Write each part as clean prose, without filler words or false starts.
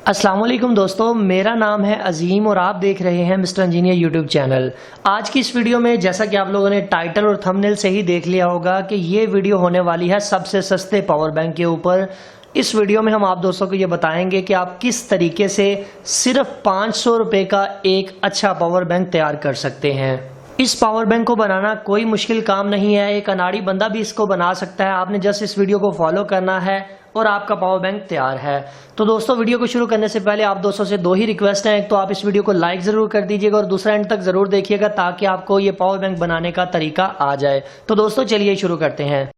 अस्सलाम वालेकुम दोस्तों, मेरा नाम है अजीम और आप देख रहे हैं मिस्टर इंजीनियर यूट्यूब चैनल। आज की इस वीडियो में जैसा कि आप लोगों ने टाइटल और थंबनेल से ही देख लिया होगा कि ये वीडियो होने वाली है सबसे सस्ते पावर बैंक के ऊपर। इस वीडियो में हम आप दोस्तों को ये बताएंगे कि आप किस तरीके से सिर्फ 500 रुपये का एक अच्छा पावर बैंक तैयार कर सकते हैं। इस पावर बैंक को बनाना कोई मुश्किल काम नहीं है, एक अनाड़ी बंदा भी इसको बना सकता है। आपने जस्ट इस वीडियो को फॉलो करना है और आपका पावर बैंक तैयार है। तो दोस्तों, वीडियो को शुरू करने से पहले आप दोस्तों से दो ही रिक्वेस्ट हैं। एक तो आप इस वीडियो को लाइक जरूर कर दीजिएगा और दूसरा एंड तक जरूर देखिएगा ताकि आपको ये पावर बैंक बनाने का तरीका आ जाए। तो दोस्तों चलिए शुरू करते हैं।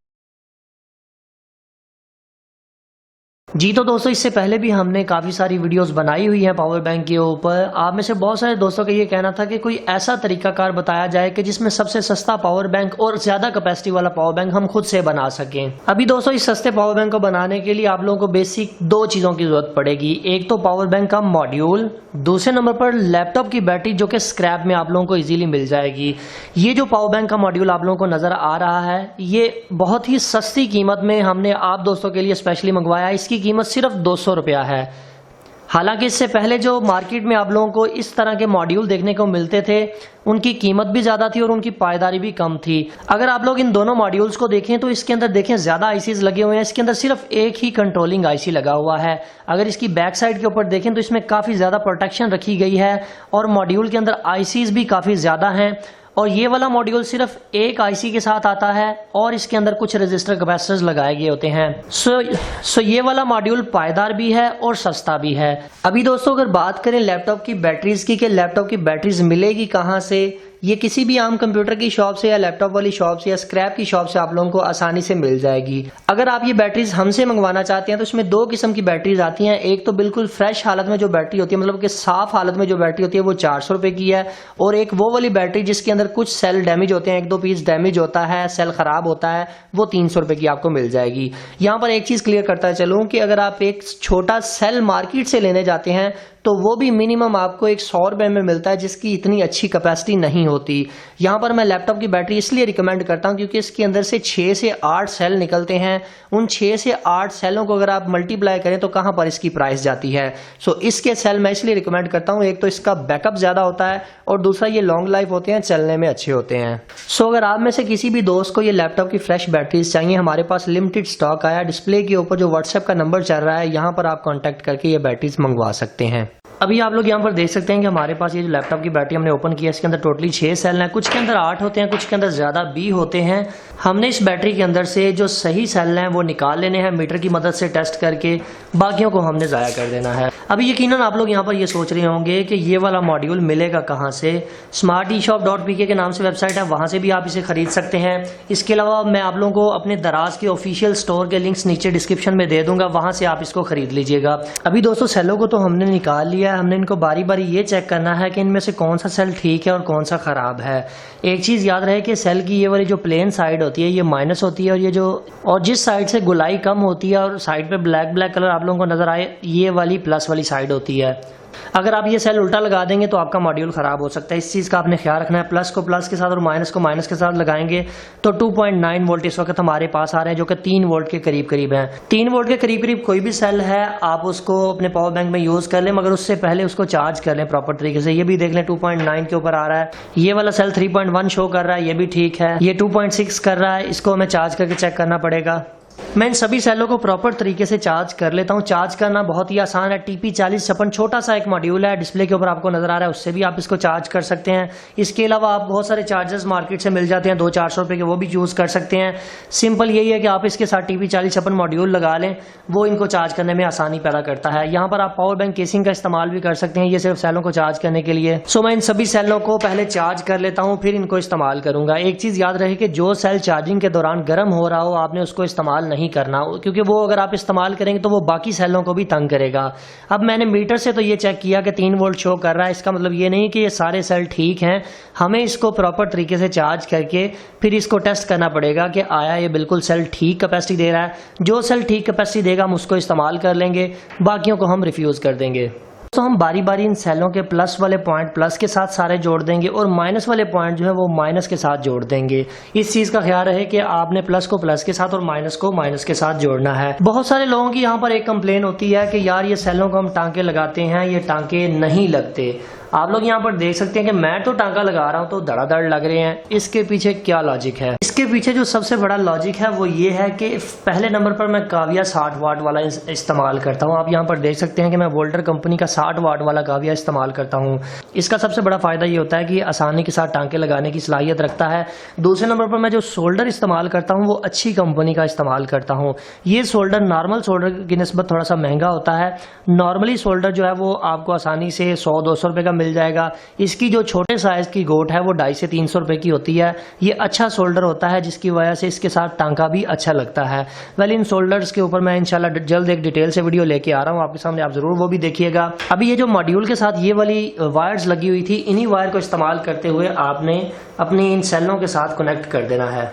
जी तो दोस्तों, इससे पहले भी हमने काफ़ी सारी वीडियोस बनाई हुई हैं पावर बैंक के ऊपर। आप में से बहुत सारे दोस्तों का ये कहना था कि कोई ऐसा तरीकाकार बताया जाए कि जिसमें सबसे सस्ता पावर बैंक और ज़्यादा कैपेसिटी वाला पावर बैंक हम खुद से बना सकें। अभी दोस्तों, इस सस्ते पावर बैंक को बनाने के लिए आप लोगों को बेसिक दो चीज़ों की ज़रूरत पड़ेगी। एक तो पावर बैंक का मॉड्यूल, दूसरे नंबर पर लैपटॉप की बैटरी जो कि स्क्रैप में आप लोगों को इजीली मिल जाएगी। ये जो पावर बैंक का मॉड्यूल आप लोगों को नज़र आ रहा है, ये बहुत ही सस्ती कीमत में हमने आप दोस्तों के लिए स्पेशली मंगवाया है। इसकी कीमत सिर्फ 200 रुपया है। हालांकि इससे पहले जो मार्केट में आप लोगों को इस तरह के मॉड्यूल देखने को मिलते थे, उनकी कीमत भी ज़्यादा थी और उनकी पायदारी भी कम थी। अगर आप लोग इन दोनों मॉड्यूल्स को देखें तो इसके अंदर देखें ज़्यादा आईसीज लगे हुए हैं। इसके अंदर सिर्फ एक ही कंट्रोलिंग आईसी लगा हुआ है। अगर इसकी बैक साइड के ऊपर देखें तो इसमें काफ़ी ज़्यादा प्रोटेक्शन रखी गई है और मॉड्यूल के अंदर आईसीज भी काफ़ी ज़्यादा हैं। और ये वाला मॉड्यूल सिर्फ एक आईसी के साथ आता है और इसके अंदर कुछ रजिस्टर कैपेसिटर्स लगाए गए होते हैं। सो ये वाला मॉड्यूल पायदार भी है और सस्ता भी है। अभी दोस्तों, अगर बात करें लैपटॉप की बैटरीज की कि लैपटॉप की बैटरीज मिलेगी कहाँ से, ये किसी भी आम कंप्यूटर की शॉप से या लैपटॉप वाली शॉप से या स्क्रैप की शॉप से आप लोगों को आसानी से मिल जाएगी। अगर आप ये बैटरीज हमसे मंगवाना चाहते हैं तो इसमें दो किस्म की बैटरीज आती हैं। एक तो बिल्कुल फ्रेश हालत में जो बैटरी होती है, मतलब कि साफ हालत में जो बैटरी होती है, वो 400 रुपए की है। और एक वो वाली बैटरी जिसके अंदर कुछ सेल डैमेज होते हैं, एक दो पीस डैमेज होता है, सेल खराब होता है, वो 300 रुपए की आपको मिल जाएगी। यहाँ पर एक चीज क्लियर करता चलूं कि अगर आप एक छोटा सेल मार्केट से लेने जाते हैं तो वो भी मिनिमम आपको 100 रुपए में मिलता है, जिसकी इतनी अच्छी कैपेसिटी नहीं होती। यहाँ पर मैं लैपटॉप की बैटरी इसलिए रिकमेंड करता हूँ क्योंकि इसके अंदर से 6 से 8 सेल निकलते हैं। उन 6 से 8 सेलों को अगर आप मल्टीप्लाई करें तो कहाँ पर इसकी प्राइस जाती है। सो इसके सेल मैं इसलिए रिकमेंड करता हूँ, एक तो इसका बैकअप ज़्यादा होता है और दूसरा ये लॉन्ग लाइफ होते हैं, चलने में अच्छे होते हैं। सो अगर आप में से किसी भी दोस्त को ये लैपटॉप की फ्रेश बैटरीज चाहिए, हमारे पास लिमिटेड स्टॉक आया। डिस्प्ले के ऊपर जो व्हाट्सएप का नंबर चल रहा है, यहाँ पर आप कॉन्टैक्ट करके ये बैटरीज मंगवा सकते हैं। अभी आप लोग यहाँ पर देख सकते हैं कि हमारे पास ये जो लैपटॉप की बैटरी हमने ओपन किया, इसके अंदर टोटली 6 सेल हैं। कुछ के अंदर 8 होते हैं, कुछ के अंदर ज़्यादा भी होते हैं। हमने इस बैटरी के अंदर से जो सही सेल हैं वो निकाल लेने हैं मीटर की मदद से टेस्ट करके, बाकियों को हमने ज़ाया कर देना है। अभी यकीनन आप लोग यहाँ पर ये सोच रहे होंगे कि ये वाला मॉड्यूल मिलेगा कहाँ से। smarteshop.pk के नाम से वेबसाइट है, वहाँ से भी आप इसे खरीद सकते हैं। इसके अलावा मैं आप लोगों को अपने दराज के ऑफिशियल स्टोर के लिंक्स नीचे डिस्क्रिप्शन में दे दूंगा, वहाँ से आप इसको खरीद लीजिएगा। अभी दोस्तों, सेलों को तो हमने निकाल लिया है। हमने इनको बारी बारी ये चेक करना है कि इनमें से कौन सा सेल ठीक है और कौन सा खराब है। एक चीज़ याद रहे कि सेल की ये वाली जो प्लेन साइड होती है ये माइनस होती है और जिस साइड से गुलाई कम होती है और साइड पे ब्लैक ब्लैक कलर आप लोगों को नजर आए, ये वाली प्लस वाली साइड होती है। अगर आप ये सेल उल्टा लगा देंगे तो आपका मॉड्यूल खराब हो सकता है। इस चीज़ का आपने ख्याल रखना है। प्लस को प्लस के साथ और माइनस को माइनस के साथ लगाएंगे तो 2.9 वोल्ट इस वक्त हमारे पास आ रहे हैं, जो कि 3 वोल्ट के करीब करीब हैं। 3 वोल्ट के करीब करीब कोई भी सेल है, आप उसको अपने पावर बैंक में यूज़ कर लें, मगर उससे पहले उसको चार्ज कर लें प्रॉपर तरीके से। ये भी देख लें 2.9 के ऊपर आ रहा है। ये वाला सेल 3.1 शो कर रहा है, ये भी ठीक है। ये 2.6 कर रहा है, इसको हमें चार्ज करके चेक करना पड़ेगा। मैं इन सभी सेलों को प्रॉपर तरीके से चार्ज कर लेता हूं। चार्ज करना बहुत ही आसान है। TP4056 छोटा सा एक मॉड्यूल है, डिस्प्ले के ऊपर आपको नजर आ रहा है, उससे भी आप इसको चार्ज कर सकते हैं। इसके अलावा आप बहुत सारे चार्जर्स मार्केट से मिल जाते हैं 200-400 रुपए के, वो भी यूज कर सकते हैं। सिंपल यही है कि आप इसके साथ TP4056 मॉड्यूल लगा लें, वो इनको चार्ज करने में आसानी पैदा करता है। यहाँ पर आप पावर बैंक केसिंग का इस्तेमाल भी कर सकते हैं, ये सिर्फ सेलों को चार्ज करने के लिए। सो मैं इन सभी सेलों को पहले चार्ज कर लेता हूँ, फिर इनको इस्तेमाल करूंगा। एक चीज याद रहे कि जो सेल चार्जिंग के दौरान गर्म हो रहा हो, आपने उसको इस्तेमाल नहीं करना, क्योंकि वो अगर आप इस्तेमाल करेंगे तो वो बाकी सेलों को भी तंग करेगा। अब मैंने मीटर से तो ये चेक किया कि 3 वोल्ट शो कर रहा है। इसका मतलब ये नहीं कि ये सारे सेल ठीक हैं। हमें इसको प्रॉपर तरीके से चार्ज करके फिर इसको टेस्ट करना पड़ेगा कि आया ये बिल्कुल सेल ठीक कैपेसिटी दे रहा है। जो सेल ठीक कैपेसिटी देगा हम उसको इस्तेमाल कर लेंगे, बाकियों को हम रिफ्यूज़ कर देंगे। तो हम बारी बारी इन सेलों के प्लस वाले पॉइंट प्लस के साथ सारे जोड़ देंगे और माइनस वाले पॉइंट जो है वो माइनस के साथ जोड़ देंगे। इस चीज का ख्याल रहे कि आपने प्लस को प्लस के साथ और माइनस को माइनस के साथ जोड़ना है। बहुत सारे लोगों की यहाँ पर एक कंप्लेन होती है कि यार ये सेलों को हम टांके लगाते हैं, ये टांके नहीं लगते। आप लोग यहाँ पर देख सकते हैं कि मैं तो टांका लगा रहा हूँ तो धड़ाधड़ लग रहे हैं। इसके पीछे क्या लॉजिक है? इसके पीछे जो सबसे बड़ा लॉजिक है वो ये है कि पहले नंबर पर मैं काविया 60 वाट वाला इस्तेमाल करता हूँ। आप यहाँ पर देख सकते हैं कि मैं वोल्टर कंपनी का 60 वाट वाला काविया इस्तेमाल करता हूँ। इसका सबसे बड़ा फायदा ये होता है कि आसानी के साथ टांके लगाने की सलाहियत रखता है। दूसरे नंबर पर मैं जो सोल्डर इस्तेमाल करता हूँ वो अच्छी कंपनी का इस्तेमाल करता हूँ। ये सोल्डर नॉर्मल सोल्डर की निस्बत थोड़ा सा महंगा होता है। नॉर्मली सोल्डर जो है वो आपको आसानी से 100-200 रुपये का मिल जाएगा। इसकी जो छोटे साइज की गोट है वो 250 से 300 रुपए की होती है। ये अच्छा सोल्डर होता है जिसकी वजह से इसके साथ टांका भी अच्छा लगता है। वेल, इन सोल्डर्स के ऊपर मैं इंशाल्लाह जल्द एक डिटेल से वीडियो लेके आ रहा हूँ आपके सामने, आप जरूर वो भी देखिएगा। अभी ये जो मॉड्यूल के साथ ये वाली वायर्स लगी हुई थी, इन्हीं वायर को इस्तेमाल करते हुए आपने अपनी इन सेलों के साथ कनेक्ट कर देना है।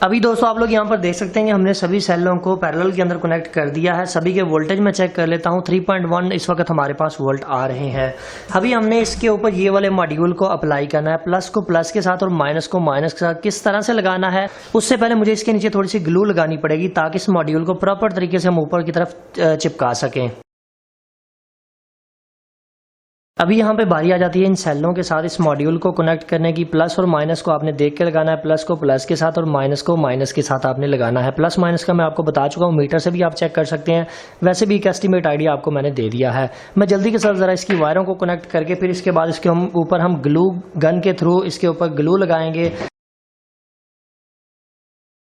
अभी दोस्तों आप लोग यहाँ पर देख सकते हैं कि हमने सभी सेलों को पैरेलल के अंदर कनेक्ट कर दिया है। सभी के वोल्टेज में चेक कर लेता हूँ। 3.1 इस वक्त हमारे पास वोल्ट आ रहे हैं। अभी हमने इसके ऊपर ये वाले मॉड्यूल को अप्लाई करना है। प्लस को प्लस के साथ और माइनस को माइनस के साथ किस तरह से लगाना है, उससे पहले मुझे इसके नीचे थोड़ी सी ग्लू लगानी पड़ेगी ताकि इस मॉड्यूल को प्रॉपर तरीके से हम ऊपर की तरफ चिपका सकें। अभी यहाँ पे बारी आ जाती है इन सेलों के साथ इस मॉड्यूल को कनेक्ट करने की। प्लस और माइनस को आपने देख के लगाना है। प्लस को प्लस के साथ और माइनस को माइनस के साथ आपने लगाना है। प्लस माइनस का मैं आपको बता चुका हूँ, मीटर से भी आप चेक कर सकते हैं। वैसे भी एक एस्टीमेट आइडिया आपको मैंने दे दिया है। मैं जल्दी के साथ ज़रा इसकी वायरों को कनेक्ट करके फिर इसके बाद इसके ऊपर हम ग्लू गन के थ्रू इसके ऊपर ग्लू लगाएंगे।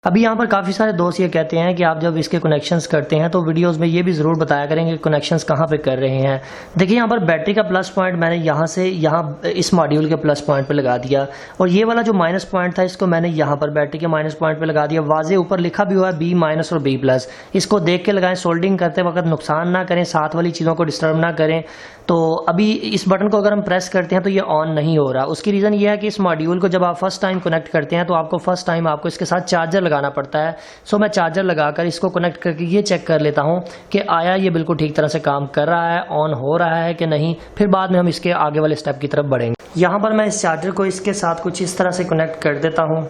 अभी यहाँ पर काफ़ी सारे दोस्त ये कहते हैं कि आप जब इसके कनेक्शंस करते हैं तो वीडियोस में ये भी ज़रूर बताया करें कि कनेक्शंस कहाँ पे कर रहे हैं। देखिए यहाँ पर बैटरी का प्लस पॉइंट मैंने यहाँ से यहाँ इस मॉड्यूल के प्लस पॉइंट पे लगा दिया और ये वाला जो माइनस पॉइंट था इसको मैंने यहाँ पर बैटरी के माइनस पॉइंट पे लगा दिया। वाजे ऊपर लिखा भी हुआ है B- और B+। इसको देख के लगाएं। सोल्डिंग करते वक्त नुकसान ना करें, साथ वाली चीज़ों को डिस्टर्ब ना करें। तो अभी इस बटन को अगर हम प्रेस करते हैं तो ये ऑन नहीं हो रहा। उसकी रीज़न ये है कि इस मॉड्यूल को जब आप फर्स्ट टाइम कनेक्ट करते हैं तो आपको फर्स्ट टाइम आपको इसके साथ चार्जर लगाना पड़ता है। सो मैं चार्जर लगाकर इसको कनेक्ट करके ये चेक कर लेता हूँ कि आया ये बिल्कुल ठीक तरह से काम कर रहा है, ऑन हो रहा है कि नहीं। फिर बाद में हम इसके आगे वाले स्टेप की तरफ बढ़ेंगे। यहाँ पर मैं इस चार्जर को इसके साथ कुछ इस तरह से कनेक्ट कर देता हूँ।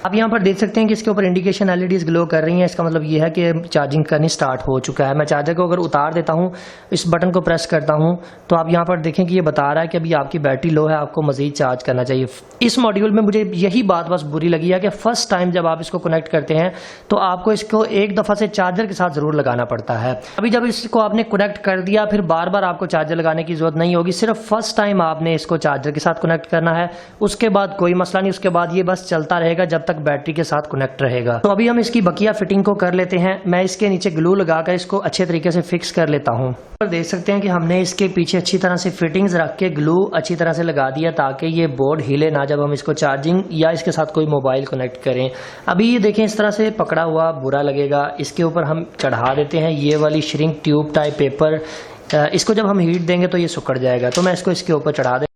आप यहाँ पर देख सकते हैं कि इसके ऊपर इंडिकेशन एलईडीज ग्लो कर रही हैं। इसका मतलब ये है कि चार्जिंग करनी स्टार्ट हो चुका है। मैं चार्जर को अगर उतार देता हूँ, इस बटन को प्रेस करता हूँ तो आप यहाँ पर देखें कि ये बता रहा है कि अभी आपकी बैटरी लो है, आपको मजीद चार्ज करना चाहिए। इस मॉड्यूल में मुझे यही बात बस बुरी लगी है कि फर्स्ट टाइम जब आप इसको कनेक्ट करते हैं तो आपको इसको एक दफ़ा से चार्जर के साथ ज़रूर लगाना पड़ता है। अभी जब इसको आपने कनेक्ट कर दिया फिर बार बार आपको चार्जर लगाने की ज़रूरत नहीं होगी। सिर्फ फर्स्ट टाइम आपने इसको चार्जर के साथ कनेक्ट करना है। उसके बाद कोई मसला नहीं, उसके बाद ये बस चलता रहेगा जब तक बैटरी के साथ कनेक्ट रहेगा। तो अभी हम इसकी बकिया फिटिंग को कर लेते हैं। मैं इसके नीचे ग्लू लगाकर इसको अच्छे तरीके से फिक्स कर लेता हूँ। देख सकते हैं कि हमने इसके पीछे अच्छी तरह से फिटिंग्स रख के ग्लू अच्छी तरह से लगा दिया ताकि ये बोर्ड हिले ना जब हम इसको चार्जिंग या इसके साथ कोई मोबाइल कनेक्ट करें। अभी ये देखें इस तरह से पकड़ा हुआ बुरा लगेगा। इसके ऊपर हम चढ़ा देते हैं ये वाली श्रिंक ट्यूब टाइप पेपर। इसको जब हम हीट देंगे तो ये सुकड़ जाएगा। तो मैं इसको इसके ऊपर चढ़ा दें।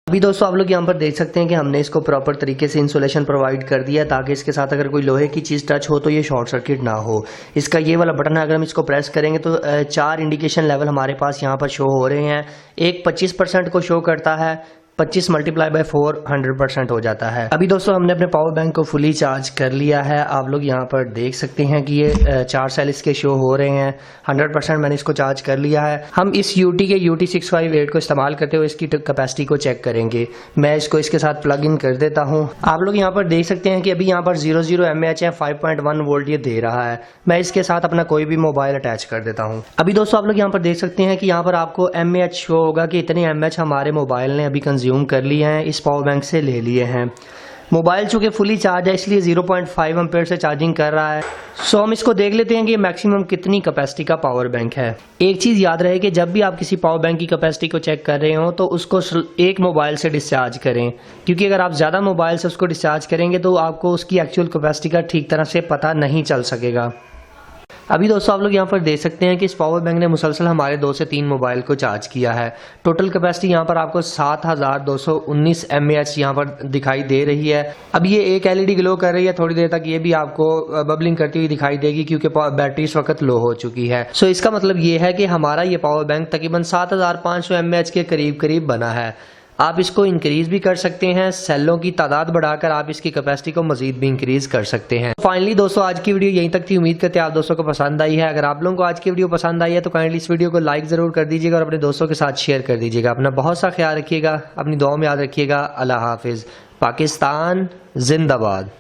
अभी दोस्तों आप लोग यहाँ पर देख सकते हैं कि हमने इसको प्रॉपर तरीके से इंसुलेशन प्रोवाइड कर दिया ताकि इसके साथ अगर कोई लोहे की चीज़ टच हो तो ये शॉर्ट सर्किट ना हो। इसका ये वाला बटन है, अगर हम इसको प्रेस करेंगे तो 4 इंडिकेशन लेवल हमारे पास यहाँ पर शो हो रहे हैं। एक 25% को शो करता है, 25 मल्टीप्लाई बाय 4 100% हो जाता है। अभी दोस्तों हमने अपने पावर बैंक को फुली चार्ज कर लिया है। आप लोग यहाँ पर देख सकते हैं कि ये 4 सेल इसके शो हो रहे हैं। 100% मैंने इसको चार्ज कर लिया है। हम इस UT के UT658 को इस्तेमाल करते हुए इसकी कैपेसिटी को चेक करेंगे। मैं इसको इसके साथ प्लग इन कर देता हूँ। आप लोग यहाँ पर देख सकते हैं कि अभी यहाँ पर 00 mAh है, 5.1 वोल्ट ये दे रहा है। मैं इसके साथ अपना कोई भी मोबाइल अटैच कर देता हूँ। अभी दोस्तों आप लोग यहाँ पर देख सकते हैं कि यहाँ पर आपको mAh शो होगा कि इतने mAh हमारे मोबाइल ने अभी कंज्यूम कर लिए हैं, इस पावर बैंक से ले लिए हैं। मोबाइल चूंकि फुली चार्ज है इसलिए 0.5 एम्पेयर से चार्जिंग कर रहा है। सो हम इसको देख लेते हैं कि मैक्सिमम कितनी कैपेसिटी का पावर बैंक है। एक चीज़ याद रहे कि जब भी आप किसी पावर बैंक की कैपेसिटी को चेक कर रहे हो तो उसको एक मोबाइल से डिस्चार्ज करें, क्योंकि अगर आप ज़्यादा मोबाइल से उसको डिस्चार्ज करेंगे तो आपको उसकी एक्चुअल कैपेसिटी का ठीक तरह से पता नहीं चल सकेगा। अभी दोस्तों आप लोग यहाँ पर देख सकते हैं कि इस पावर बैंक ने मुसलसल हमारे 2 से 3 मोबाइल को चार्ज किया है। टोटल कैपेसिटी यहाँ पर आपको 7219 mAh यहाँ पर दिखाई दे रही है। अब ये एक LED ग्लो कर रही है, थोड़ी देर तक ये भी आपको बबलिंग करती हुई दिखाई देगी क्योंकि बैटरी इस वक्त लो हो चुकी है। सो इसका मतलब ये है कि हमारा ये पावर बैंक तकरीबन 7500 mAh के करीब करीब बना है। आप इसको इंक्रीज भी कर सकते हैं, सेलों की तादाद बढ़ाकर आप इसकी कैपेसिटी को मजीद भी इंक्रीज कर सकते हैं। फाइनली दोस्तों आज की वीडियो यहीं तक थी। उम्मीद करते हैं आप दोस्तों को पसंद आई है। अगर आप लोगों को आज की वीडियो पसंद आई है तो काइंडली इस वीडियो को लाइक जरूर कर दीजिएगा और अपने दोस्तों के साथ शेयर कर दीजिएगा। अपना बहुत सा ख्याल रखिएगा, अपनी दुआ में याद रखिएगा। अल्लाह हाफिज। पाकिस्तान जिंदाबाद।